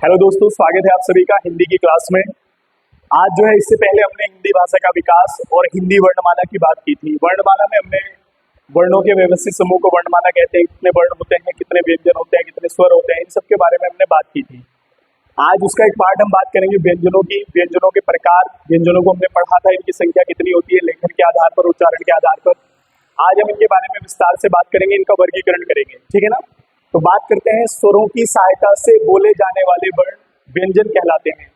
Hello दोस्तों, स्वागत है आप सभी का हिंदी की क्लास में। आज जो है इससे पहले हमने हिंदी भाषा का विकास और हिंदी वर्णमाला की बात की थी। वर्णमाला में हमने वर्णों के व्यवस्थित समूह को वर्णमाला कहते हैं। कितने वर्ण होते हैं, कितने व्यंजन होते हैं, कितने स्वर होते हैं, इन सब के बारे में हमने बात की थी। आज उसका एक पार्ट हम बात करेंगे व्यंजनों की, व्यंजनों के प्रकार। व्यंजनों को हमने पढ़ा था, इनकी संख्या कितनी होती है लेखन के आधार पर, उच्चारण के आधार पर। आज हम इनके बारे में विस्तार से बात करेंगे, इनका वर्गीकरण करेंगे, ठीक है ना। तो बात करते हैं, स्वरों की सहायता से बोले जाने वाले वर्ण व्यंजन कहलाते हैं।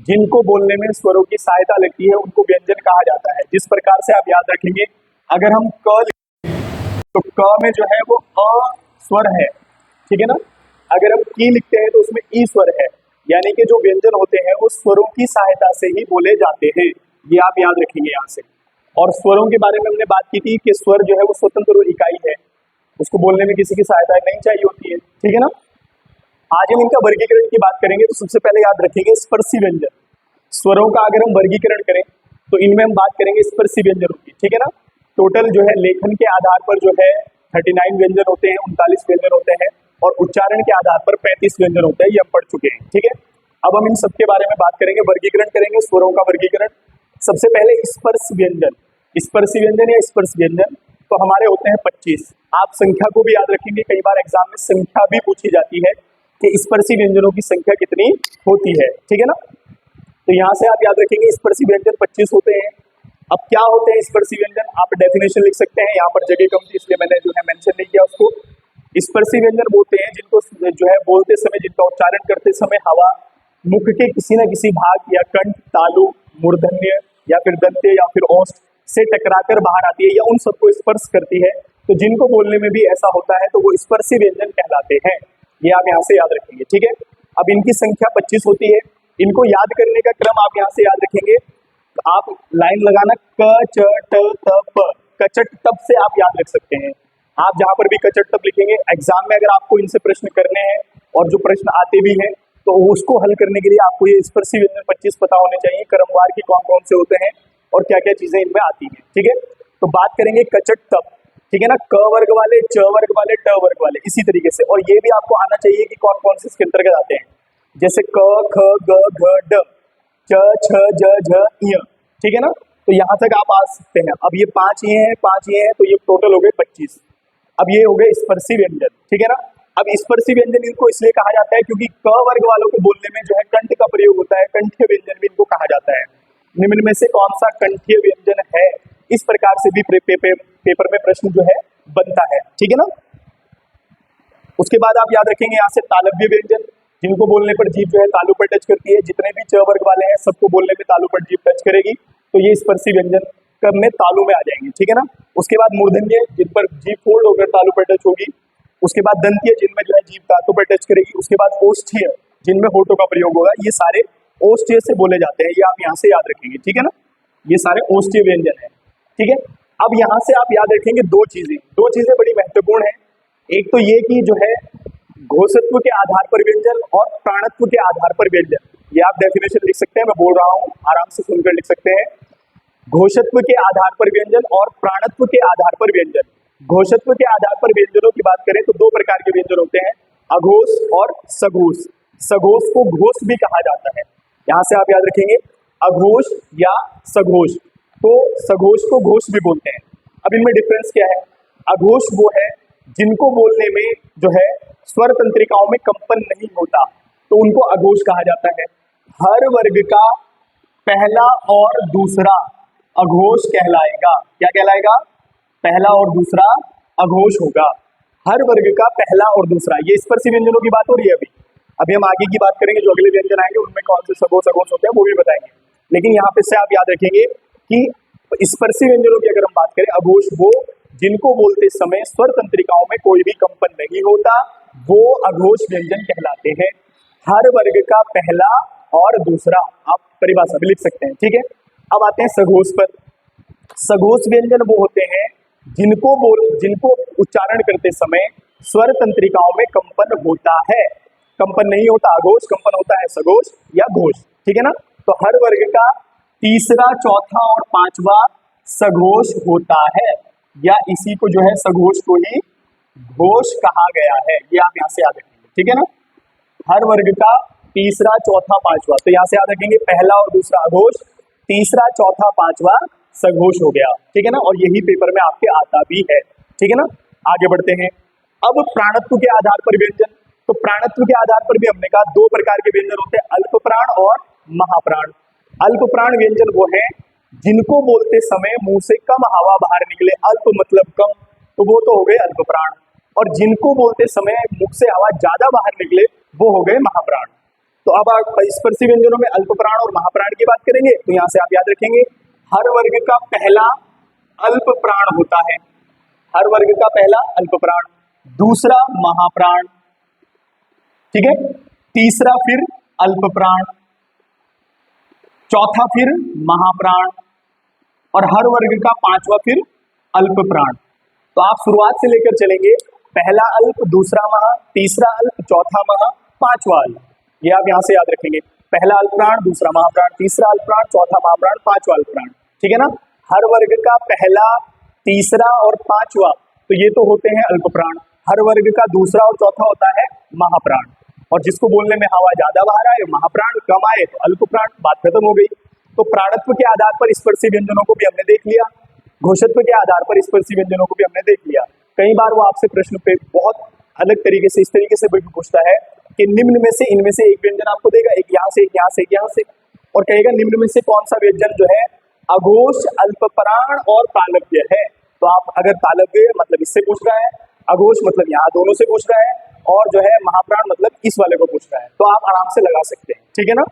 जिनको बोलने में स्वरों की सहायता लगती है उनको व्यंजन कहा जाता है। जिस प्रकार से आप याद रखेंगे, अगर हम क तो क में जो है वो अ स्वर है, ठीक है ना। अगर हम की लिखते हैं तो उसमें ई स्वर है, यानी कि जो व्यंजन होते हैं वो स्वरों की सहायता से ही बोले जाते हैं। ये आप याद रखेंगे यहाँ से। और स्वरों के बारे में हमने बात की थी कि स्वर जो है वो स्वतंत्र इकाई है, उसको बोलने में किसी की सहायता नहीं चाहिए होती है, ठीक है ना। आज हम इनका वर्गीकरण की बात करेंगे। तो सबसे पहले याद रखेंगे स्पर्शी व्यंजन। स्वरों का अगर हम वर्गीकरण करें तो इनमें हम बात करेंगे स्पर्शी व्यंजनों की, ठीक है ना। टोटल जो है लेखन के आधार पर जो है 39 व्यंजन होते हैं, 39 व्यंजन होते हैं, और उच्चारण के आधार पर 35 व्यंजन होते हैं। ये हम पढ़ चुके हैं, ठीक है। अब हम इन सबके बारे में बात करेंगे, वर्गीकरण करेंगे, स्वरों का वर्गीकरण। सबसे पहले स्पर्श व्यंजन। स्पर्शी व्यंजन या स्पर्श व्यंजन तो हमारे होते हैं 25। आप संख्या को भी याद रखेंगे, कई बार एग्जाम में संख्या भी पूछी जाती है कि स्पर्शी व्यंजनों की संख्या कितनी होती है, ठीक है ना। तो यहाँ से आप याद रखेंगे स्पर्शी व्यंजन 25 होते हैं। अब क्या होते हैं स्पर्शी व्यंजन, आप डेफिनेशन लिख सकते हैं। यहाँ पर जगह कम थी इसलिए मैंने जो है मेंशन नहीं किया उसको। स्पर्शी व्यंजन बोलते हैं जिनको जो है बोलते समय, जिनका उच्चारण करते समय हवा मुख के किसी न किसी भाग या कंठ, तालु, मूर्धन्य या फिर दंते या फिर ओष्ठ से टकराकर बाहर आती है या उन सबको स्पर्श करती है। तो जिनको बोलने में भी ऐसा होता है तो वो स्पर्शी व्यंजन कहलाते हैं। ये आप यहाँ से याद रखेंगे, ठीक है। अब इनकी संख्या 25 होती है। इनको याद करने का क्रम आप यहाँ से याद रखेंगे। आप लाइन लगाना, क च ट त प, कचट तप से आप याद रख सकते हैं। आप जहां पर भी कचट तप लिखेंगे, एग्जाम में अगर आपको इनसे प्रश्न करने हैं और जो प्रश्न आते भी हैं तो उसको हल करने के लिए आपको ये स्पर्शी व्यंजन 25 पता होने चाहिए, क्रमवार की कौन कौन से होते हैं और क्या क्या चीजें इनमें आती हैं, ठीक है। तो बात करेंगे कचट तप, ठीक है ना। क वर्ग वाले, च वर्ग वाले, ट वर्ग वाले, इसी तरीके से। और ये भी आपको आना चाहिए कि कौन कौन से इसके अंतर्गत आते हैं, जैसे क ख ग घ ड, च छ ज झ ञ, ठीक है ना। तो यहाँ तक आप आ सकते हैं। अब ये 5 ये हैं, 5 ये हैं, तो ये टोटल हो गए 25। अब ये हो गए स्पर्शी व्यंजन, ठीक है ना। अब स्पर्शी व्यंजन इनको इसलिए कहा जाता है क्योंकि क वर्ग वालों को बोलने में जो है कंठ का प्रयोग होता है, कंठीय व्यंजन भी इनको कहा जाता है। निम्न में से कौन सा कंठीय व्यंजन है, इस प्रकार से भी पेपर में प्रश्न जो है बनता है, ठीक है ना। उसके बाद आप याद रखेंगे यहाँ से तालव्य व्यंजन, जिनको बोलने पर जीभ जो है तालु पर टच करती है। जितने भी च वर्ग वाले हैं सबको बोलने में तालु पर जीभ टच करेगी, तो ये स्पर्शी व्यंजन कब में तालु में आ जाएंगे, ठीक है ना। उसके बाद मूर्धन्य, जिन पर जीभ फोल्ड होकर तालु पर टच होगी। उसके बाद दंतीय, जिनमें जो है जीभ दांतों पर टच करेगी। उसके बाद ओष्ठीय, जिनमें होठों का प्रयोग होगा। ये सारे ओष्ठीय से बोले जाते हैं, ये आप यहाँ से याद रखेंगे, ठीक है ना। ये सारे ओष्ठीय व्यंजन है, ठीक है। अब यहाँ से आप याद रखेंगे दो चीजें बड़ी महत्वपूर्ण है। एक तो ये कि जो है घोषत्व के आधार पर व्यंजन और प्राणत्व के आधार पर व्यंजन, ये आप डेफिनेशन लिख सकते हैं। मैं बोल रहा हूँ, आराम से सुनकर लिख सकते हैं। घोषत्व के आधार पर व्यंजन और प्राणत्व के आधार पर व्यंजन। घोषत्व के आधार पर व्यंजनों की बात करें तो दो प्रकार के व्यंजन होते हैं, अघोष और सघोष। सघोष को घोष भी कहा जाता है, यहाँ से आप याद रखेंगे अघोष या सघोष। तो सघोष को घोष भी बोलते हैं। अब इनमें डिफरेंस क्या है, अघोष वो है जिनको बोलने में जो है स्वर तंत्रिकाओं में कंपन नहीं होता, तो उनको अघोष कहा जाता है। हर वर्ग का पहला और दूसरा अघोष कहलाएगा। क्या कहलाएगा, पहला और दूसरा अघोष होगा। हर वर्ग का पहला और दूसरा, ये स्पर्शी व्यंजनों की बात हो रही है। अभी हम आगे की बात करेंगे, जो अगले व्यंजन आएंगे उनमें कौन से सघोष अघोष होते हैं वो भी बताएंगे। लेकिन यहाँ पे से आप याद रखेंगे कि स्पर्शी व्यंजनों की अगर हम बात करें, अघोष वो जिनको बोलते समय स्वर तंत्रिकाओं में कोई भी कंपन नहीं होता, वो अघोष व्यंजन कहलाते हैं। हर वर्ग का पहला और दूसरा, आप परिभाषा भी लिख सकते हैं, ठीक है। अब आते हैं सघोष पर। सघोष व्यंजन वो होते हैं जिनको उच्चारण करते समय स्वर तंत्रिकाओं में कंपन होता है। कंपन नहीं होता अघोष, कंपन होता है सघोष या घोष, ठीक है ना। तो हर वर्ग का तीसरा, चौथा और पांचवा सघोष होता है, या इसी को जो है सघोष को ही घोष कहा गया है। ये आप यहाँ से याद रखेंगे, ठीक है ना। हर वर्ग का तीसरा, चौथा, पांचवा। तो यहां से याद रखेंगे पहला और दूसरा अघोष, तीसरा, चौथा, पांचवा सघोष हो गया, ठीक है ना। और यही पेपर में आपके आता भी है, ठीक है ना। आगे बढ़ते हैं। अब प्राणत्व के आधार पर व्यंजन। तो प्राणत्व के आधार पर भी हमने कहा दो प्रकार के व्यंजन होते हैं, अल्प प्राण और महाप्राण। अल्प प्राण व्यंजन वो है जिनको बोलते समय मुंह से कम हवा बाहर निकले, अल्प मतलब कम, तो वो तो हो गए अल्प प्राण। और जिनको बोलते समय मुख से हवा ज्यादा बाहर निकले वो हो गए महाप्राण। तो अब आप स्पर्शी व्यंजनों में अल्प प्राण और महाप्राण की बात करेंगे, तो यहां से आप याद रखेंगे हर वर्ग का पहला अल्प प्राण होता है, हर वर्ग का पहला अल्प प्राण, दूसरा महाप्राण, ठीक है, तीसरा फिर अल्प प्राण, चौथा फिर महाप्राण और हर वर्ग का पांचवा फिर अल्प प्राण। तो आप शुरुआत से लेकर चलेंगे, पहला अल्प, दूसरा महा, तीसरा अल्प, चौथा महा, पांचवा अल्प। ये आप यहां से याद रखेंगे, पहला अल्प प्राण, दूसरा महाप्राण, तीसरा अल्प प्राण, चौथा महाप्राण, पांचवा अल्प प्राण, ठीक है ना। हर वर्ग का पहला, तीसरा और पांचवा, तो ये तो होते हैं अल्प प्राण। हर वर्ग का दूसरा और चौथा होता है महाप्राण। और जिसको बोलने में हवा ज्यादा बाहर आए महाप्राण, कम आए तो अल्प प्राण, बात खत्म हो गई। तो प्राणत्व के आधार पर स्पर्शी व्यंजनों को भी हमने देख लिया, घोषत्व के आधार पर स्पर्शी व्यंजनों को भी हमने देख लिया। कई बार वो आपसे प्रश्न पे बहुत अलग तरीके से, इस तरीके से भी पूछता है कि निम्न में से इनमें से एक व्यंजन आपको देगा, एक यहाँ से, एक यहाँ से, एक यहाँ से, और कहेगा निम्न में से कौन सा व्यंजन जो है अघोष, अल्पप्राण और तालव्य है। तो आप अगर तालव्य मतलब इससे पूछ रहा है, अघोष मतलब यहाँ दोनों से पूछ रहा है, और जो है महाप्राण मतलब इस वाले को पूछ रहा है, तो आप आराम से लगा सकते हैं, ठीक है ना।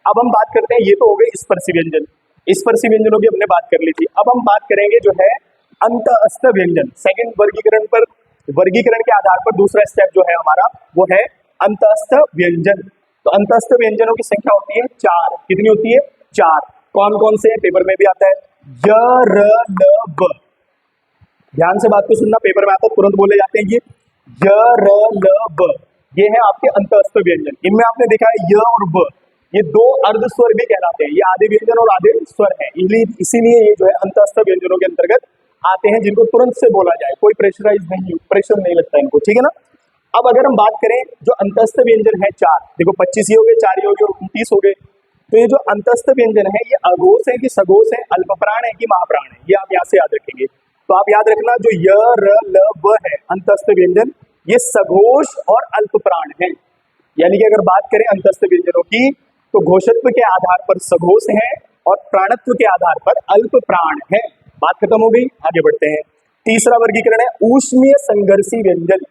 अब हम बात करते हैं, ये तो हो गए स्पर्शी व्यंजन, स्पर्शी व्यंजनों की हमने बात कर ली थी। अब हम बात करेंगे जो है अंतःस्थ व्यंजन। सेकंड वर्गीकरण पर, वर्गीकरण के आधार पर दूसरा स्टेप जो है हमारा वो है अंतःस्थ व्यंजन। तो अंतःस्थ व्यंजनों की संख्या होती है 4। कितनी होती है? 4। कौन कौन से? पेपर में भी आता है य, र, ल, ब। ध्यान से बात को सुनना, पेपर में आता है तुरंत बोले जाते हैं ये य, र, ल, ब। ये है आपके अंतःस्थ व्यंजन। इनमें आपने देखा है य और ब, ये दो अर्ध स्वर भी कहलाते हैं, ये आधे व्यंजन और आधे स्वर है, इसीलिए ये जो है अंतःस्थ व्यंजनों के अंतर्गत आते हैं, जिनको तुरंत से बोला जाए, कोई प्रेशराइज नहीं, प्रेशर नहीं लगता इनको, ठीक है ना। अब अगर हम बात करें जो अंतःस्थ व्यंजन है 4, देखो 25 ही हो गए, 4 ही हो गए, 29 हो गए। तो ये जो अंतःस्थ व्यंजन है ये अघोष है कि सघोष है, अल्पप्राण है कि महाप्राण है, ये आप यहाँ से याद रखेंगे। तो आप याद रखना जो य, र, ल, व है अंतःस्थ व्यंजन, ये सघोष और अल्पप्राण है। यानी कि अगर बात करें अंतःस्थ व्यंजनों की, तो घोषत्व के आधार पर सघोष है और प्राणत्व के आधार पर अल्प प्राण है। बात खत्म हो गई, आगे बढ़ते हैं। तीसरा वर्गीकरण है ऊष्मीय संघर्षी व्यंजन,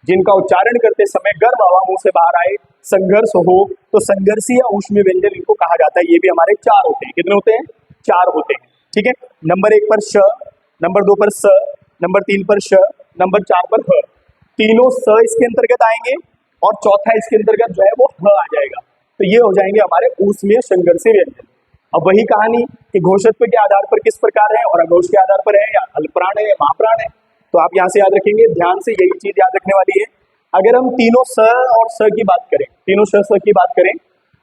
जिनका उच्चारण करते समय गर्म हवा मुंह से बाहर आए, संघर्ष हो, तो संघर्षी या ऊष्मीय व्यंजन इनको कहा जाता है। ये भी हमारे 4 होते हैं। कितने होते हैं? 4 होते हैं, ठीक है। नंबर 1 पर श, नंबर 2 पर स, नंबर 3 पर श, नंबर 4 पर ह। तीनों स इसके अंतर्गत आएंगे और चौथा इसके अंतर्गत जो है वो ह आ जाएगा। तो ये हो जाएंगे हमारे ऊष्मीय संघर्षी व्यंजन। अब वही कहानी कि घोषत्व के आधार पर किस प्रकार है और अघोष के आधार पर है, या अल्पप्राण है या महाप्राण है। तो आप यहाँ से याद रखेंगे, ध्यान से यही चीज याद रखने वाली है। अगर हम तीनों स और स की बात करें, तीनों स की बात करें,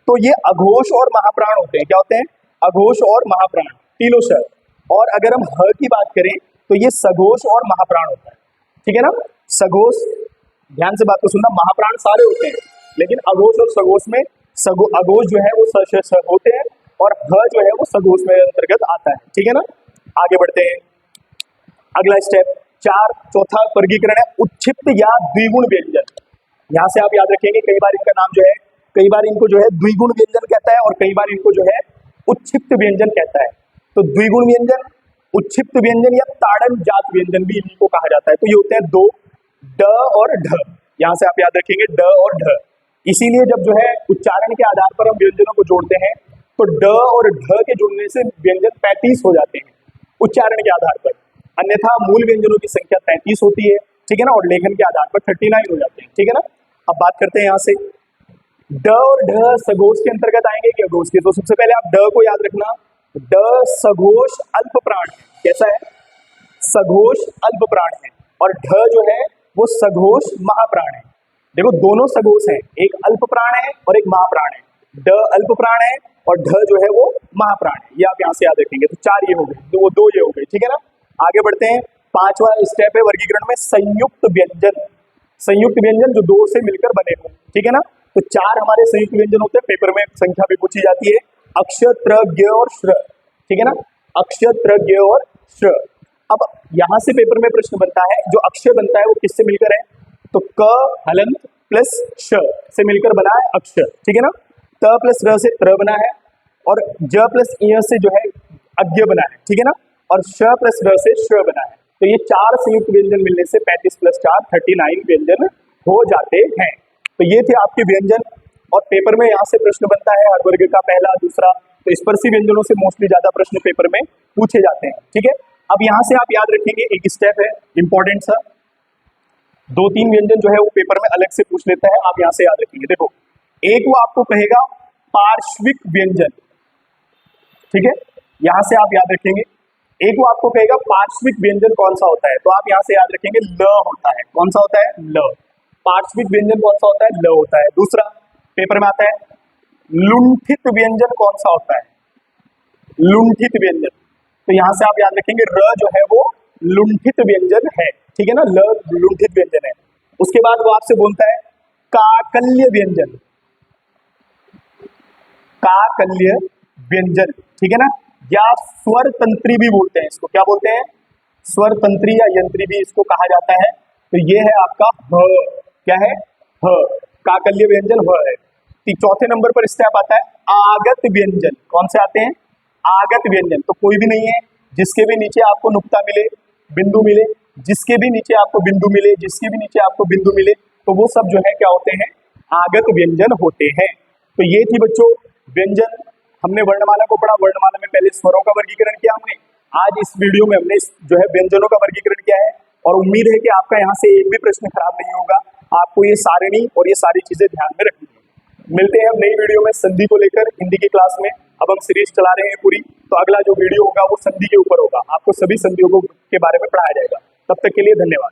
तो ये अघोष और महाप्राण होते हैं। क्या होते हैं? अघोष और महाप्राण, तीनों स। और अगर हम ह की बात करें तो ये सघोष और महाप्राण होता है, ठीक है ना। सघोष, ध्यान से बात को सुनना, महाप्राण सारे होते हैं, लेकिन अघोष और सघोष में अघोष जो है वो स होते हैं और ह जो है वो सघोष में अंतर्गत आता है, ठीक है ना। आगे बढ़ते हैं, अगला स्टेप 4, चौथा वर्गीकरण है उच्छिप्त या द्विगुण व्यंजन। यहाँ से आप याद रखेंगे, कई बार इनका नाम जो है, कई बार इनको जो है द्विगुण व्यंजन कहता है और कई बार इनको जो है उच्छिप्त व्यंजन कहता है। तो द्विगुण व्यंजन, उच्छिप्त व्यंजन या ताड़न जात व्यंजन भी इनको कहा जाता है। तो ये होते हैं 2, ड और ढ। यहाँ से आप याद रखेंगे ड और ढ। इसीलिए जब जो है उच्चारण के आधार पर हम व्यंजनों को जोड़ते हैं, तो ड और ढ के जुड़ने से व्यंजन 35 हो जाते हैं उच्चारण के आधार पर। अन्यथा मूल व्यंजनों की संख्या 33 होती है, ठीक है ना, और लेखन के आधार पर 39 हो जाते हैं, ठीक है ना। अब बात करते हैं यहाँ से ड और ढ सघोष के अंतर्गत आएंगे कि अघोष के। तो सबसे पहले आप ड को याद रखना, ड सघोष अल्प प्राण है। कैसा है? सघोष अल्प प्राण है। और ढ जो है वो सघोष महाप्राण है। देखो दोनों सघोष हैं, एक अल्प प्राण है और एक महाप्राण है। ड अल्प प्राण है और ढ जो है वो महाप्राण है। ये आप यहाँ से याद रखेंगे। तो 4 ये हो गए, तो वो 2 ये हो गए, ठीक है ना। आगे बढ़ते हैं, 5वां स्टेप है वर्गीकरण में संयुक्त व्यंजन। संयुक्त व्यंजन जो 2 से मिलकर बने हों, ठीक है ना। तो 4 हमारे संयुक्त व्यंजन होते हैं, पेपर में संख्या भी पूछी जाती है, अक्ष, त्र, ज्ञ और श्र, ठीक है ना, अक्ष, त्र, ज्ञ और श्र। अब यहां से पेपर में प्रश्न बनता है, जो अक्षर बनता है वो किससे मिलकर है, तो क हलंत प्लस श से मिलकर बना है अक्षर, ठीक है ना, त प्लस र से त्र बना है, और ज प्लस इ से जो है अज्ञ बना है, ठीक है ना, और श प्लस र से श्र बना है। तो ये 4 संयुक्त व्यंजन मिलने से 35 प्लस 4 39 व्यंजन हो जाते हैं। तो ये थे आपके व्यंजन, और पेपर में यहाँ से प्रश्न बनता है हर वर्ग का पहला, दूसरा, तो स्पर्शी व्यंजनों से मोस्टली ज्यादा प्रश्न पेपर में पूछे जाते हैं, ठीक है। अब यहाँ से आप याद रखेंगे, एक स्टेप है इंपॉर्टेंट सा, 2-3 व्यंजन जो है वो पेपर में अलग से पूछ लेता है, आप यहाँ से याद रखेंगे। देखो, एक वो आपको कहेगा पार्श्विक व्यंजन, ठीक है, यहां से आप याद रखेंगे। एक वो आपको कहेगा पार्श्विक व्यंजन कौन सा होता है, तो आप यहां से याद रखेंगे ल होता है, कौन सा होता है, ल। पार्श्विक व्यंजन कौन सा होता है, ल होता है। दूसरा पेपर में आता है लुंठित व्यंजन कौन सा होता है, लुंठित व्यंजन, तो यहां से आप याद रखेंगे र जो है वो लुंठित व्यंजन है, ठीक है ना, ल लुंठित व्यंजन है। उसके बाद वो आपसे बोलता है काकल्य व्यंजन, काकल्य व्यंजन, ठीक है ना, या स्वर तंत्री भी बोलते हैं इसको, क्या बोलते हैं, स्वर तंत्री या यंत्री भी इसको कहा जाता है। तो ये है आपका ह, क्या है, ह, काकल्य व्यंजन ह है। चौथे नंबर पर स्टेप आता है आगत व्यंजन, कौन से आते हैं, आगत व्यंजन, तो कोई भी नहीं है जिसके भी नीचे आपको नुक्ता मिले, बिंदु मिले, जिसके भी नीचे आपको बिंदु मिले, जिसके भी नीचे आपको बिंदु मिले, तो वो सब जो है क्या होते हैं, आगत व्यंजन होते हैं। तो ये थी बच्चों व्यंजन, हमने वर्णमाला को पढ़ा, वर्णमाला में पहले स्वरों का वर्गीकरण किया हमने, आज इस वीडियो में हमने जो है व्यंजनों का वर्गीकरण किया है, और उम्मीद है कि आपका यहाँ से एक भी प्रश्न खराब नहीं होगा, आपको ये सारणी और ये सारी चीजें ध्यान में रखनी है। मिलते हैं हम नई वीडियो में संधि को लेकर हिंदी की क्लास में, अब हम सीरीज चला रहे हैं पूरी, तो अगला जो वीडियो होगा वो संधि के ऊपर होगा, आपको सभी संधियों के बारे में पढ़ाया जाएगा। तब तक के लिए धन्यवाद।